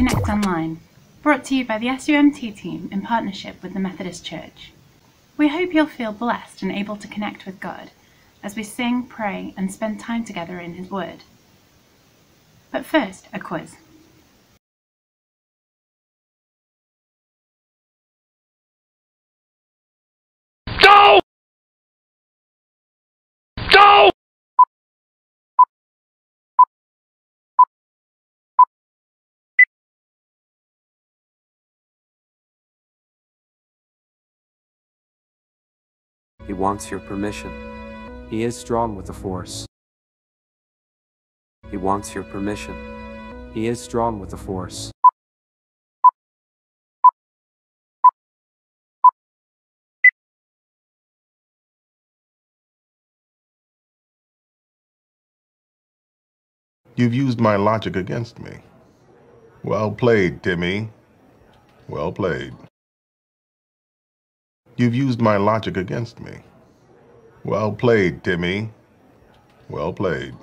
Connect Online, brought to you by the SUMT team in partnership with the Methodist Church. We hope you'll feel blessed and able to connect with God as we sing, pray, and spend time together in His Word. But first, a quiz. Go! Go! He wants your permission. He is strong with the Force. He wants your permission. He is strong with the Force. You've used my logic against me. Well played, Timmy. Well played. You've used my logic against me. Well played, Timmy. Well played.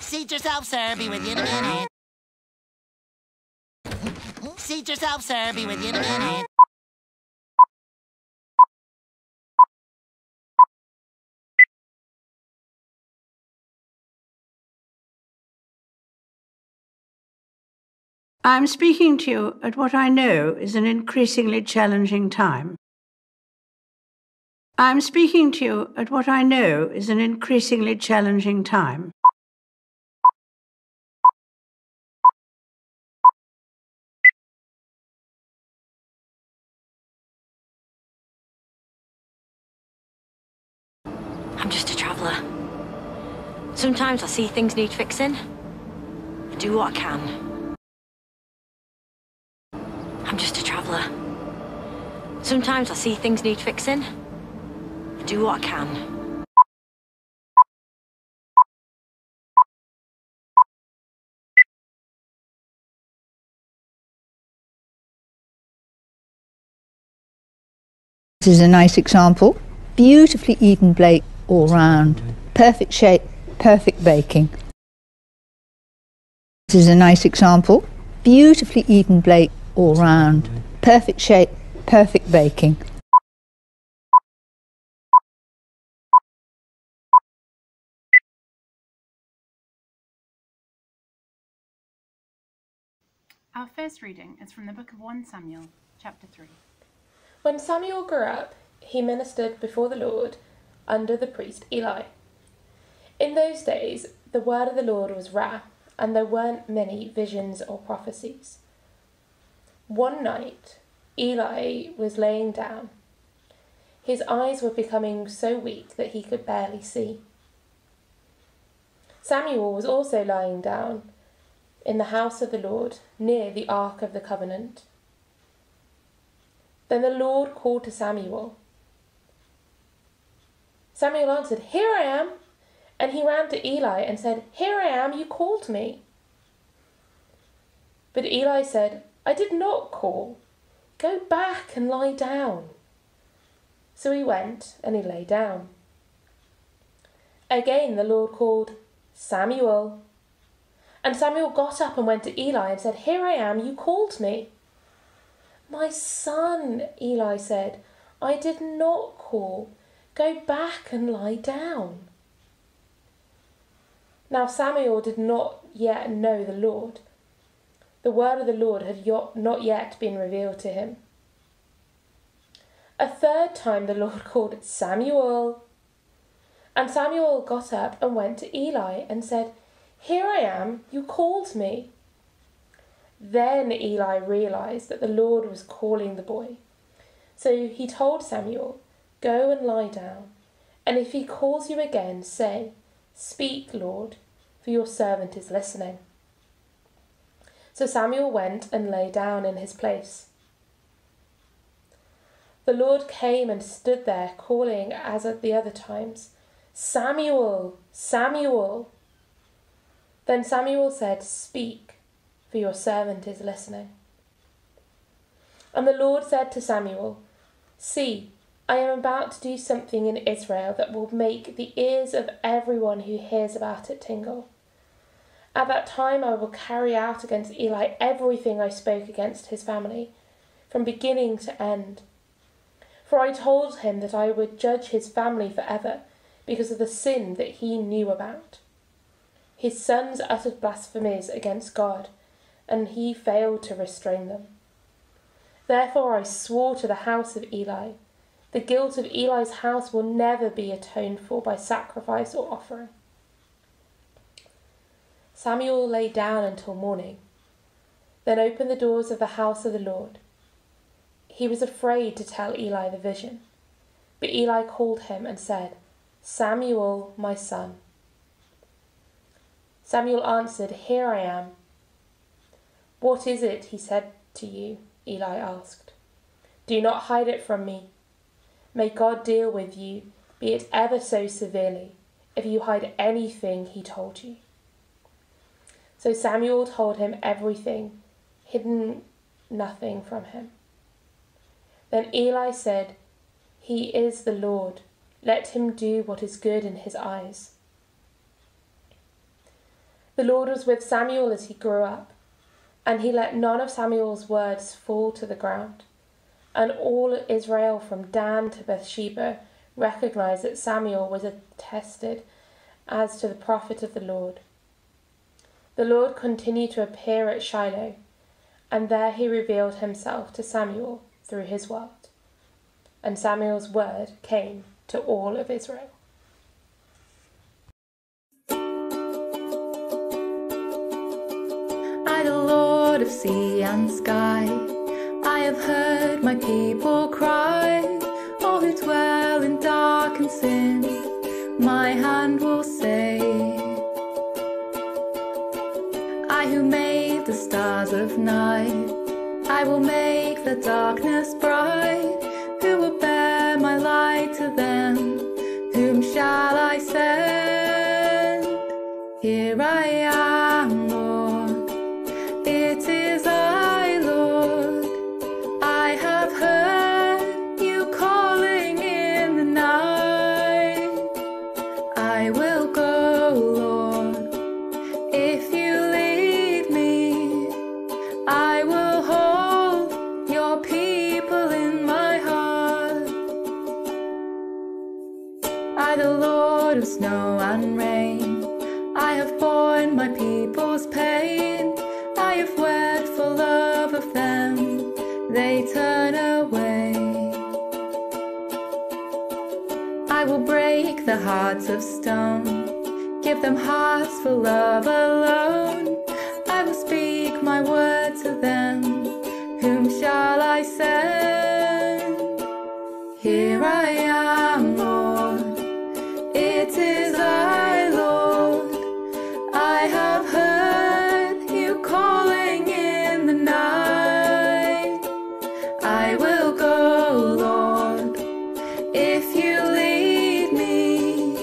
Seat yourself, sir. Be with you in a minute. Seat yourself, sir. Be with you in a minute. I'm speaking to you at what I know is an increasingly challenging time. I'm speaking to you at what I know is an increasingly challenging time. I'm just a traveller. Sometimes I see things need fixing. I do what I can. I'm just a traveller. Sometimes I see things need fixing. I do what I can. This is a nice example. Beautifully even Blake all round. Perfect shape, perfect baking. This is a nice example. Beautifully even Blake all round. Perfect shape, perfect baking. Our first reading is from the book of 1 Samuel, chapter 3. When Samuel grew up, he ministered before the Lord under the priest Eli. In those days, the word of the Lord was rare, and there weren't many visions or prophecies. One night, Eli was laying down. His eyes were becoming so weak that he could barely see. Samuel was also lying down in the house of the Lord, near the Ark of the Covenant. Then the Lord called to Samuel. Samuel answered, "Here I am." And he ran to Eli and said, "Here I am, you called me." But Eli said, "I did not call. Go back and lie down." So he went and he lay down. Again the Lord called, "Samuel." And Samuel got up and went to Eli and said, "Here I am, you called me." "My son," Eli said, "I did not call. Go back and lie down." Now Samuel did not yet know the Lord. The word of the Lord had not yet been revealed to him. A third time the Lord called, "Samuel." And Samuel got up and went to Eli and said, "Here I am, you called me." Then Eli realized that the Lord was calling the boy. So he told Samuel, "Go and lie down, and if he calls you again, say, 'Speak, Lord, for your servant is listening.'" So Samuel went and lay down in his place. The Lord came and stood there, calling as at the other times, "Samuel, Samuel." Then Samuel said, "Speak, for your servant is listening." And the Lord said to Samuel, "See, I am about to do something in Israel that will make the ears of everyone who hears about it tingle. At that time I will carry out against Eli everything I spoke against his family, from beginning to end. For I told him that I would judge his family forever because of the sin that he knew about. His sons uttered blasphemies against God, and he failed to restrain them. Therefore I swore to the house of Eli, the guilt of Eli's house will never be atoned for by sacrifice or offering." Samuel lay down until morning, then opened the doors of the house of the Lord. He was afraid to tell Eli the vision, but Eli called him and said, "Samuel, my son." Samuel answered, "Here I am." "What is it he said to you?" Eli asked. "Do not hide it from me. May God deal with you, be it ever so severely, if you hide anything he told you." So Samuel told him everything, hidden nothing from him. Then Eli said, "He is the Lord. Let him do what is good in his eyes." The Lord was with Samuel as he grew up, and he let none of Samuel's words fall to the ground. And all Israel from Dan to Bathsheba recognized that Samuel was attested as to the prophet of the Lord. The Lord continued to appear at Shiloh, and there he revealed himself to Samuel through his word. And Samuel's word came to all of Israel. I, the Lord of sea and sky, I have heard my people cry, all who dwell in dark and sin, my hand will save. I who made the stars of night, I will make the darkness bright, who will bear my light to them, whom shall I send? Here I am, Lord, it is I, Lord, I have heard you calling in the night. I will go, Lord, if you lead me. I will hold your people in my heart. I, the Lord of snow and rain, I have borne my people's pain. I have wept for love of them, they turn away. I will break the hearts of stone, give them hearts for love alone. I will speak my word to them, whom shall I send? Here I am, Lord, it is I, Lord, I have heard you calling in the night. I will go, Lord, if you lead me.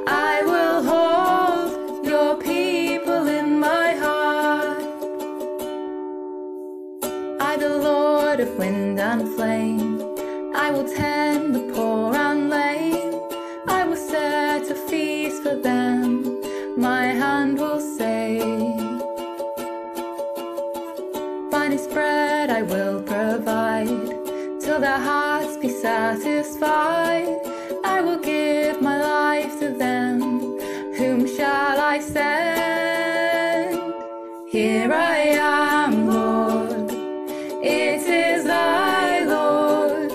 I will hold your people in my heart. I, the Lord of wind and flame, I will tend the poor and lame. I will set a feast for them, my hand will save. Finest bread I will provide, till their hearts be satisfied. I will give my life to them, whom shall I send? Here I am, Lord, it is I, Lord,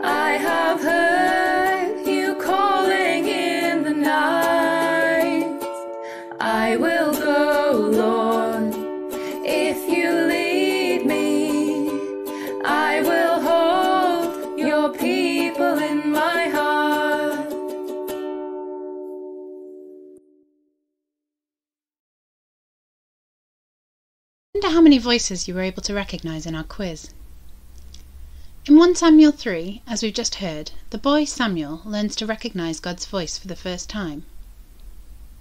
I have heard you calling in the night. I will go, Lord, if you lead me. I will hold your people in my heart. I wonder how many voices you were able to recognise in our quiz. In 1 Samuel 3, as we've just heard, the boy Samuel learns to recognise God's voice for the first time.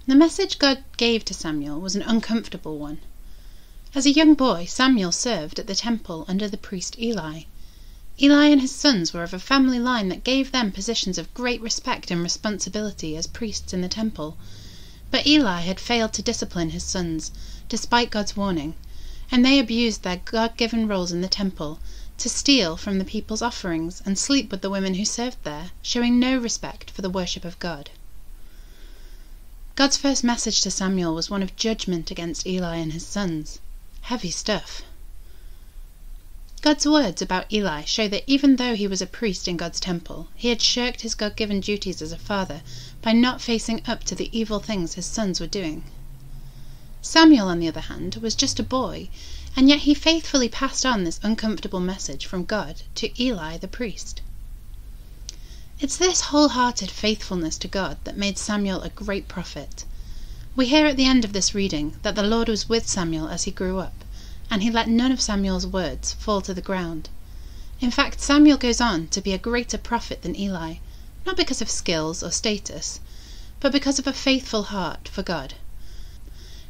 The message God gave to Samuel was an uncomfortable one. As a young boy, Samuel served at the temple under the priest Eli. Eli and his sons were of a family line that gave them positions of great respect and responsibility as priests in the temple. But Eli had failed to discipline his sons, despite God's warning, and they abused their God-given roles in the temple to steal from the people's offerings and sleep with the women who served there, showing no respect for the worship of God. God's first message to Samuel was one of judgment against Eli and his sons. Heavy stuff. God's words about Eli show that even though he was a priest in God's temple, he had shirked his God-given duties as a father by not facing up to the evil things his sons were doing. Samuel, on the other hand, was just a boy, and yet he faithfully passed on this uncomfortable message from God to Eli the priest. It's this wholehearted faithfulness to God that made Samuel a great prophet. We hear at the end of this reading that the Lord was with Samuel as he grew up, and he let none of Samuel's words fall to the ground. In fact, Samuel goes on to be a greater prophet than Eli, not because of skills or status, but because of a faithful heart for God.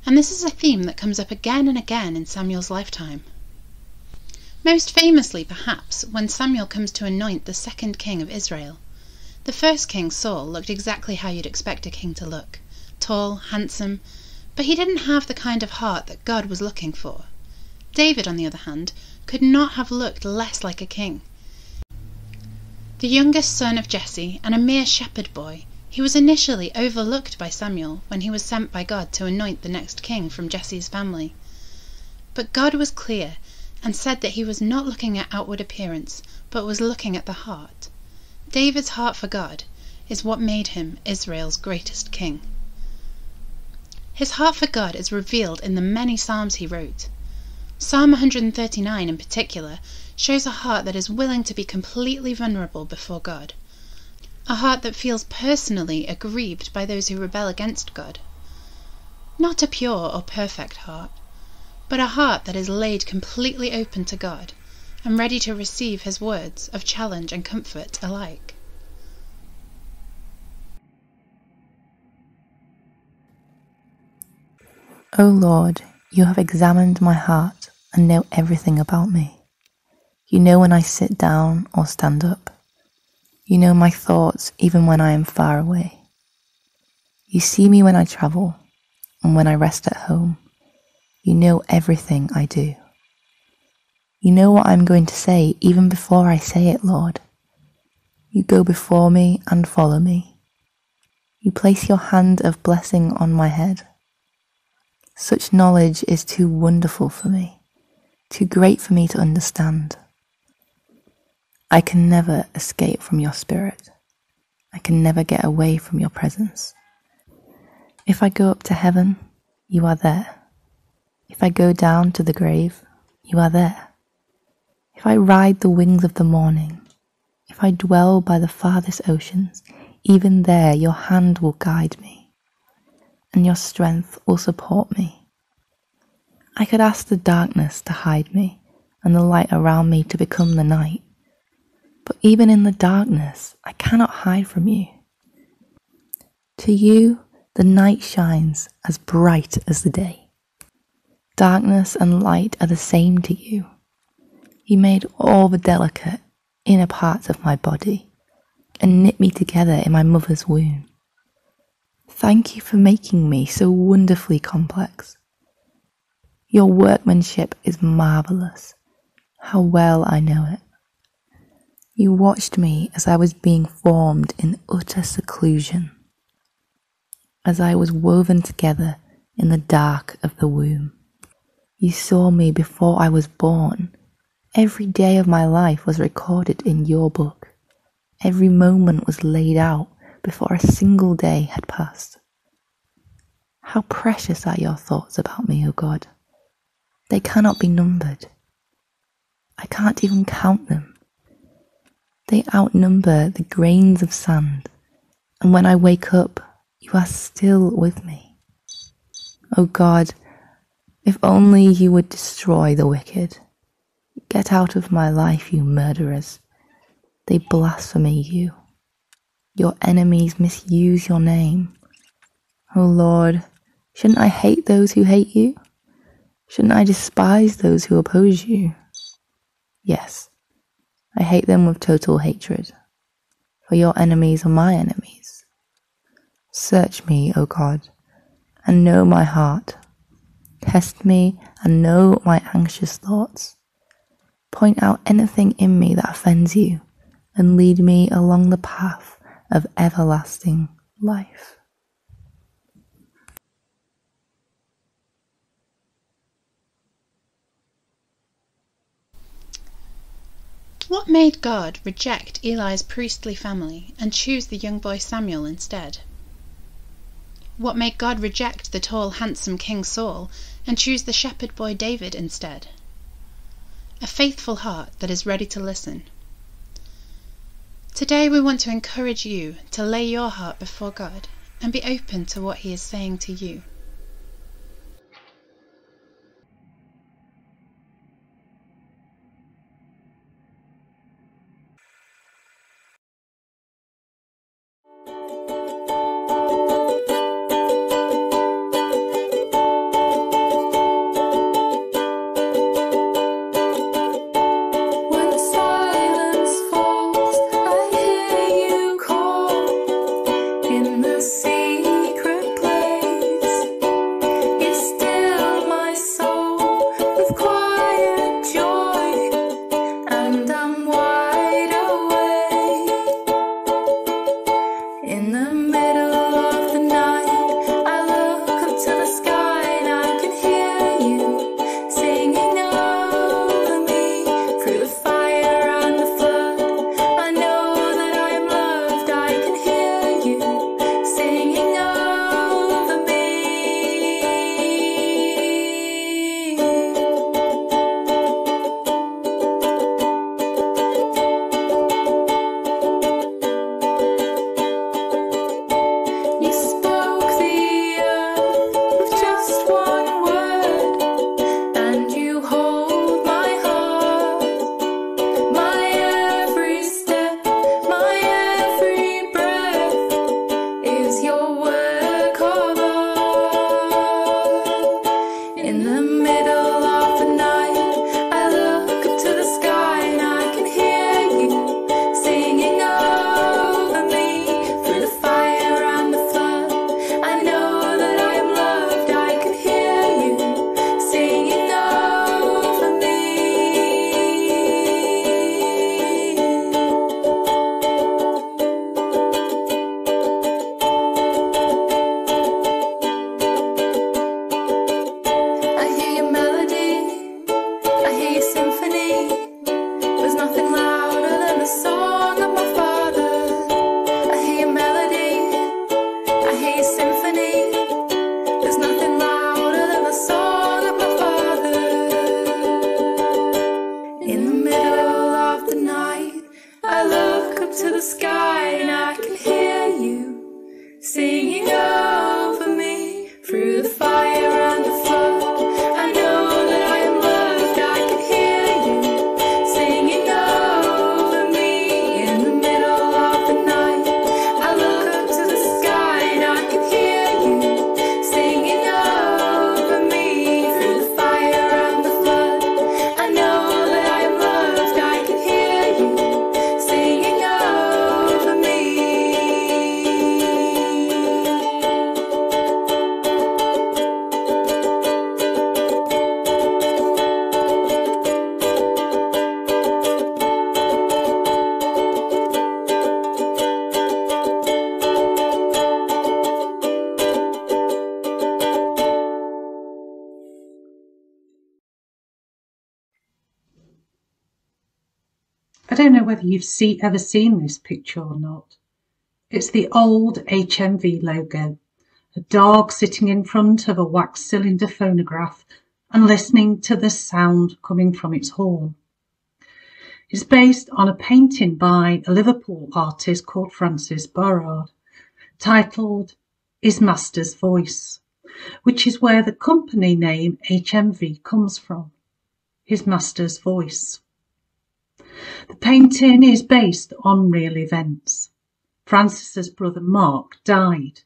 And this is a theme that comes up again and again in Samuel's lifetime. Most famously, perhaps, when Samuel comes to anoint the second king of Israel. The first king, Saul, looked exactly how you'd expect a king to look. Tall, handsome, but he didn't have the kind of heart that God was looking for. David, on the other hand, could not have looked less like a king. The youngest son of Jesse and a mere shepherd boy, he was initially overlooked by Samuel when he was sent by God to anoint the next king from Jesse's family. But God was clear and said that he was not looking at outward appearance, but was looking at the heart. David's heart for God is what made him Israel's greatest king. His heart for God is revealed in the many psalms he wrote. Psalm 139 in particular shows a heart that is willing to be completely vulnerable before God, a heart that feels personally aggrieved by those who rebel against God. Not a pure or perfect heart, but a heart that is laid completely open to God and ready to receive his words of challenge and comfort alike. O Lord, you have examined my heart and know everything about me. You know when I sit down or stand up. You know my thoughts even when I am far away. You see me when I travel and when I rest at home. You know everything I do. You know what I'm going to say even before I say it, Lord. You go before me and follow me. You place your hand of blessing on my head. Such knowledge is too wonderful for me, too great for me to understand. I can never escape from your spirit. I can never get away from your presence. If I go up to heaven, you are there. If I go down to the grave, you are there. If I ride the wings of the morning, if I dwell by the farthest oceans, even there your hand will guide me, and your strength will support me. I could ask the darkness to hide me, and the light around me to become the night. But even in the darkness, I cannot hide from you. To you, the night shines as bright as the day. Darkness and light are the same to you. You made all the delicate inner parts of my body and knit me together in my mother's womb. Thank you for making me so wonderfully complex. Your workmanship is marvelous. How well I know it. You watched me as I was being formed in utter seclusion, as I was woven together in the dark of the womb. You saw me before I was born. Every day of my life was recorded in your book. Every moment was laid out before a single day had passed. How precious are your thoughts about me, O God. They cannot be numbered. I can't even count them. They outnumber the grains of sand, and when I wake up, you are still with me. O God, if only you would destroy the wicked. Get out of my life, you murderers. They blaspheme you. Your enemies misuse your name. O Lord, shouldn't I hate those who hate you? Shouldn't I despise those who oppose you? Yes, I hate them with total hatred, for your enemies are my enemies. Search me, O God, and know my heart. Test me and know my anxious thoughts. Point out anything in me that offends you, and lead me along the path of everlasting life. What made God reject Eli's priestly family and choose the young boy Samuel instead? What made God reject the tall, handsome King Saul and choose the shepherd boy David instead? A faithful heart that is ready to listen. Today we want to encourage you to lay your heart before God and be open to what He is saying to you. I don't know whether you've ever seen this picture or not. It's the old HMV logo, a dog sitting in front of a wax cylinder phonograph and listening to the sound coming from its horn. It's based on a painting by a Liverpool artist called Francis Barrard, titled His Master's Voice, which is where the company name HMV comes from, His Master's Voice. The painting is based on real events. Francis's brother Mark died,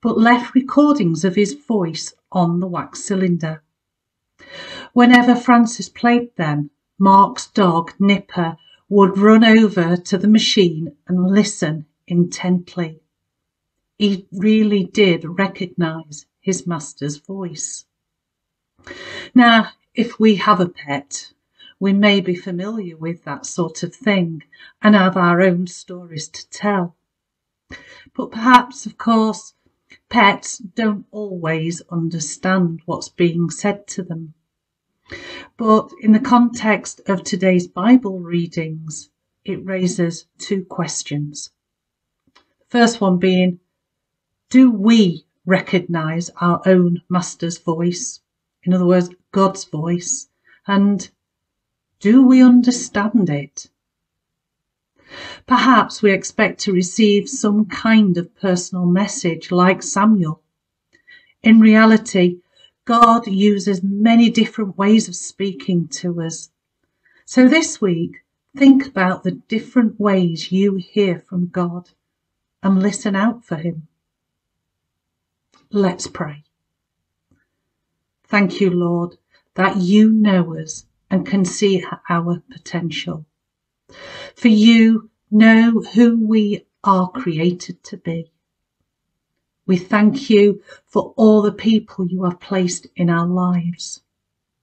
but left recordings of his voice on the wax cylinder. Whenever Francis played them, Mark's dog, Nipper, would run over to the machine and listen intently. He really did recognise his master's voice. Now, if we have a pet, we may be familiar with that sort of thing and have our own stories to tell. But perhaps, of course, pets don't always understand what's being said to them. But in the context of today's Bible readings, it raises two questions. The first one being, do we recognise our own master's voice? In other words, God's voice. And do we understand it? Perhaps we expect to receive some kind of personal message like Samuel. In reality, God uses many different ways of speaking to us. So this week, think about the different ways you hear from God and listen out for him. Let's pray. Thank you, Lord, that you know us and can see our potential. For you know who we are created to be. We thank you for all the people you have placed in our lives.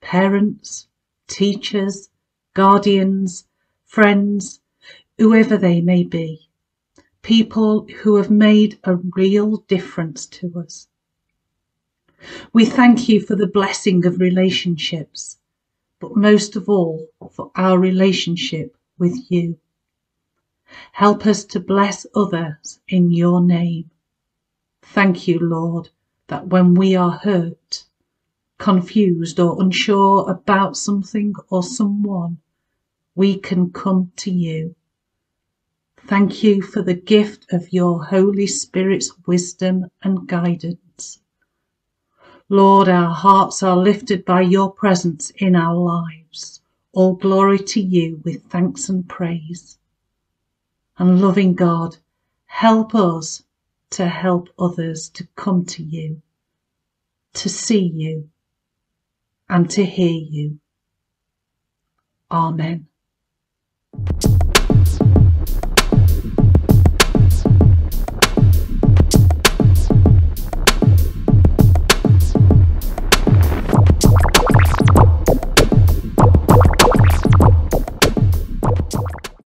Parents, teachers, guardians, friends, whoever they may be. People who have made a real difference to us. We thank you for the blessing of relationships, but most of all for our relationship with you. Help us to bless others in your name. Thank you, Lord, that when we are hurt, confused or unsure about something or someone, we can come to you. Thank you for the gift of your Holy Spirit's wisdom and guidance. Lord, our hearts are lifted by your presence in our lives. All glory to you with thanks and praise. And loving God, help us to help others to come to you, to see you, and to hear you. Amen.